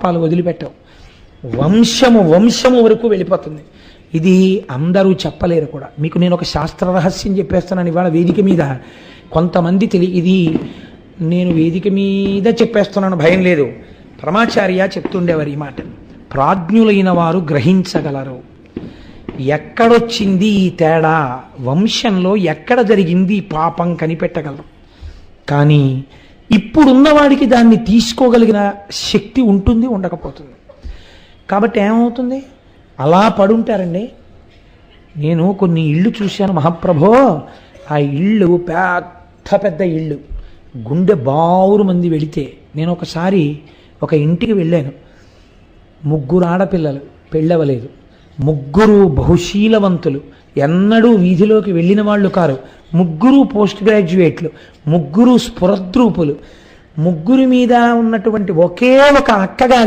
పాపాలు వదిలిపెట్టవు. వంశము వరకు వెళ్ళిపోతుంది. ఇది అందరూ చెప్పలేరు కూడా. మీకు నేను ఒక శాస్త్ర రహస్యం చెప్పేస్తున్నాను ఇవాళ వేదిక మీద. కొంతమంది ఇది నేను వేదిక మీద చెప్పేస్తున్నాను, భయం లేదు. పరమాచార్య చెప్తుండేవారు ఈ మాట. ప్రాజ్ఞులైన వారు గ్రహించగలరు ఎక్కడొచ్చింది ఈ తేడా, వంశంలో ఎక్కడ జరిగింది పాపం కనిపెట్టగలరు. కానీ ఇప్పుడున్నవాడికి దాన్ని తీసుకోగలిగిన శక్తి ఉంటుంది, ఉండకపోతుంది. కాబట్టి ఏమవుతుంది, అలా పడుంటారండి. నేను కొన్ని ఇళ్ళు చూశాను మహాప్రభో. ఆ ఇళ్ళు పెద్ద పెద్ద ఇళ్ళు, గుండె బావురు మంది వెళితే. నేను ఒకసారి ఒక ఇంటికి వెళ్ళాను. 3 ఆడపిల్లలు, పెళ్ళవలేదు. 3 బహుశీలవంతులు, ఎన్నడూ వీధిలోకి వెళ్ళిన వాళ్ళు కారు. 3 పోస్ట్ గ్రాడ్యుయేట్లు, 3 స్ఫురద్రూపులు. 3 మీద ఉన్నటువంటి ఒకే ఒక అక్కగారి